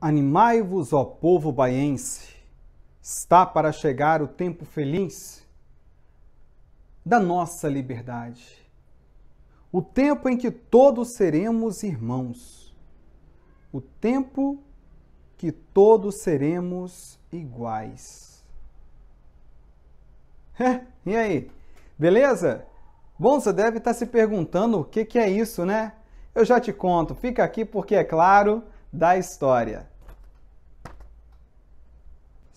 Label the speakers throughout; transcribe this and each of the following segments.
Speaker 1: Animai-vos, ó povo baiense, está para chegar o tempo feliz da nossa liberdade. O tempo em que todos seremos irmãos. O tempo que todos seremos iguais. E aí, beleza? Bom, você deve estar se perguntando o que é isso, né? Eu já te conto, fica aqui porque é claro da história.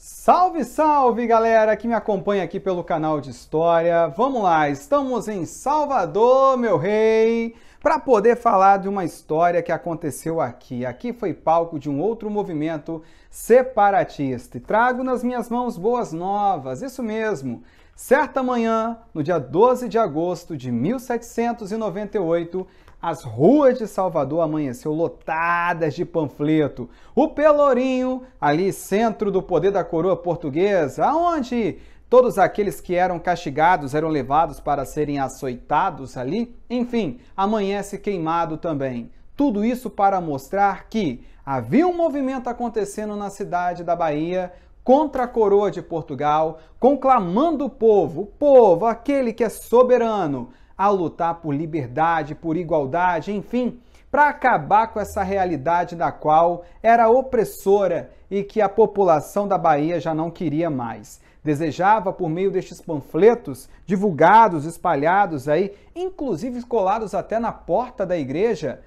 Speaker 1: Salve, salve, galera que me acompanha aqui pelo canal de História. Vamos lá, estamos em Salvador, meu rei, para poder falar de uma história que aconteceu aqui. Aqui foi palco de um outro movimento separatista. E trago nas minhas mãos boas novas, isso mesmo. Certa manhã, no dia 12 de agosto de 1798, as ruas de Salvador amanheceu lotadas de panfleto. O Pelourinho, ali centro do poder da coroa portuguesa, onde todos aqueles que eram castigados eram levados para serem açoitados ali. Enfim, amanhece queimado também. Tudo isso para mostrar que havia um movimento acontecendo na cidade da Bahia contra a coroa de Portugal, conclamando o povo, aquele que é soberano, a lutar por liberdade, por igualdade, enfim, para acabar com essa realidade da qual era opressora e que a população da Bahia já não queria mais. Desejava, por meio destes panfletos divulgados, espalhados aí, inclusive colados até na porta da igreja,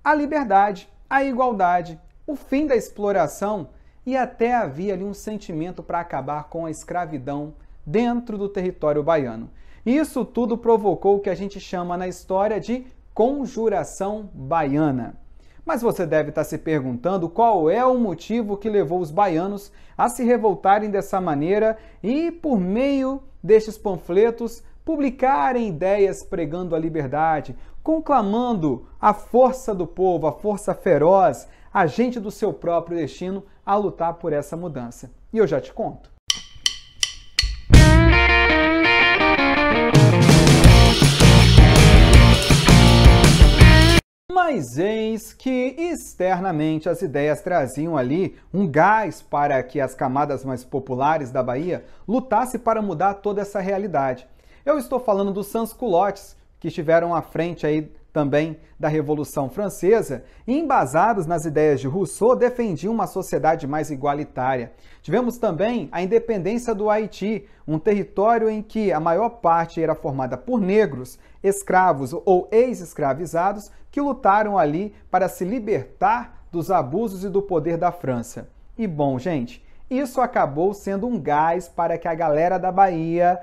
Speaker 1: a liberdade, a igualdade, o fim da exploração, e até havia ali um sentimento para acabar com a escravidão dentro do território baiano. Isso tudo provocou o que a gente chama na história de Conjuração Baiana. Mas você deve estar se perguntando qual é o motivo que levou os baianos a se revoltarem dessa maneira e, por meio destes panfletos, publicarem ideias pregando a liberdade, conclamando a força do povo, a força feroz, agente do seu próprio destino, a lutar por essa mudança. E eu já te conto. Mas eis que externamente as ideias traziam ali um gás para que as camadas mais populares da Bahia lutassem para mudar toda essa realidade. Eu estou falando dos sans-culottes, que estiveram à frente aí também da Revolução Francesa e, embasados nas ideias de Rousseau, defendiam uma sociedade mais igualitária. Tivemos também a independência do Haiti, um território em que a maior parte era formada por negros, escravos ou ex-escravizados, que lutaram ali para se libertar dos abusos e do poder da França. E bom, gente, isso acabou sendo um gás para que a galera da Bahia,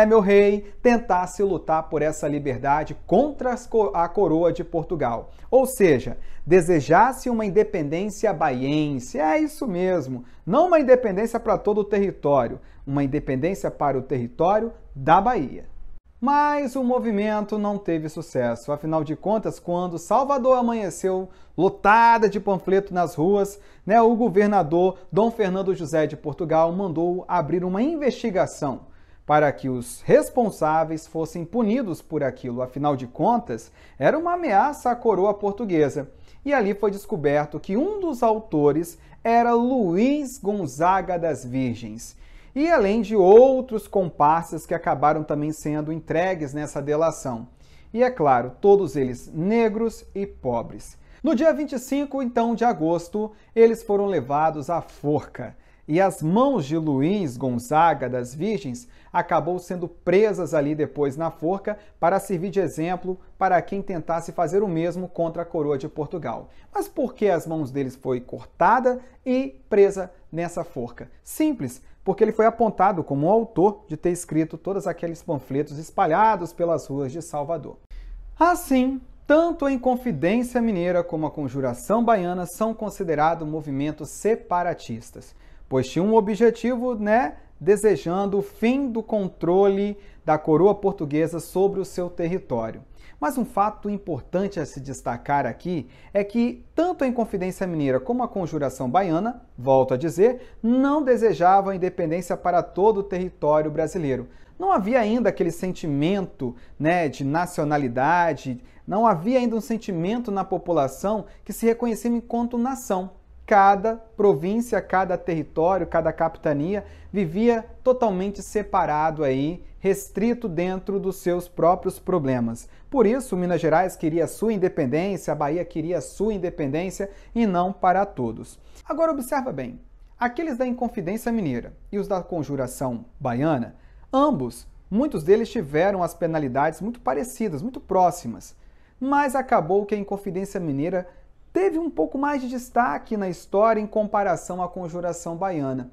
Speaker 1: meu rei, tentasse lutar por essa liberdade contra a coroa de Portugal. Ou seja, desejasse uma independência baiense, é isso mesmo, não uma independência para todo o território, uma independência para o território da Bahia. Mas o movimento não teve sucesso. Afinal de contas, quando Salvador amanheceu lotada de panfleto nas ruas, o governador Dom Fernando José de Portugal mandou abrir uma investigação para que os responsáveis fossem punidos por aquilo. Afinal de contas, era uma ameaça à coroa portuguesa. E ali foi descoberto que um dos autores era Luís Gonzaga das Virgens. E além de outros comparsas que acabaram também sendo entregues nessa delação. E é claro, todos eles negros e pobres. No dia 25, então, de agosto, eles foram levados à forca. E as mãos de Luís Gonzaga das Virgens acabou sendo presas ali depois na forca para servir de exemplo para quem tentasse fazer o mesmo contra a coroa de Portugal. Mas por que as mãos deles foi cortada e presa nessa forca? Simples, porque ele foi apontado como o autor de ter escrito todos aqueles panfletos espalhados pelas ruas de Salvador. Assim, tanto a Inconfidência Mineira como a Conjuração Baiana são considerados movimentos separatistas, pois tinham um objetivo, desejando o fim do controle da coroa portuguesa sobre o seu território. Mas um fato importante a se destacar aqui é que tanto a Inconfidência Mineira como a Conjuração Baiana, volto a dizer, não desejavam a independência para todo o território brasileiro. Não havia ainda aquele sentimento, de nacionalidade, não havia ainda um sentimento na população que se reconhecia enquanto nação. cada província, cada território, cada capitania vivia totalmente separado aí, restrito dentro dos seus próprios problemas. Por isso, Minas Gerais queria sua independência, a Bahia queria sua independência e não para todos. Agora observa bem, aqueles da Inconfidência Mineira e os da Conjuração Baiana, muitos deles tiveram as penalidades muito parecidas, muito próximas, mas acabou que a Inconfidência Mineira teve um pouco mais de destaque na história em comparação à Conjuração Baiana.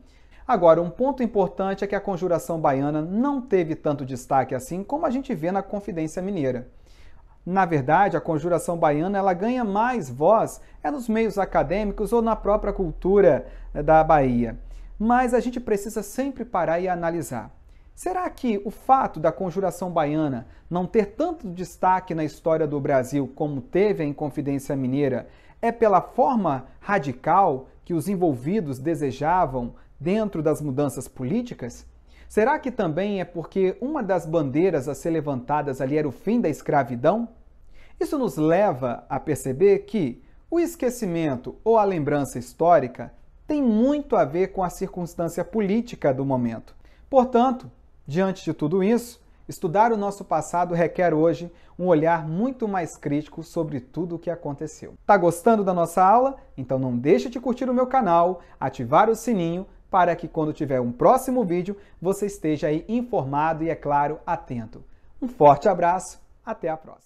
Speaker 1: Agora, um ponto importante é que a Conjuração Baiana não teve tanto destaque assim como a gente vê na Confidência Mineira. Na verdade, a Conjuração Baiana ela ganha mais voz nos meios acadêmicos ou na própria cultura da Bahia. Mas a gente precisa sempre parar e analisar. Será que o fato da Conjuração Baiana não ter tanto destaque na história do Brasil como teve a Inconfidência Mineira é pela forma radical que os envolvidos desejavam dentro das mudanças políticas? Será que também é porque uma das bandeiras a ser levantadas ali era o fim da escravidão? Isso nos leva a perceber que o esquecimento ou a lembrança histórica tem muito a ver com a circunstância política do momento. Portanto, diante de tudo isso, estudar o nosso passado requer hoje um olhar muito mais crítico sobre tudo o que aconteceu. Tá gostando da nossa aula? Então não deixe de curtir o meu canal, ativar o sininho para que quando tiver um próximo vídeo você esteja aí informado e, é claro, atento. Um forte abraço, até a próxima!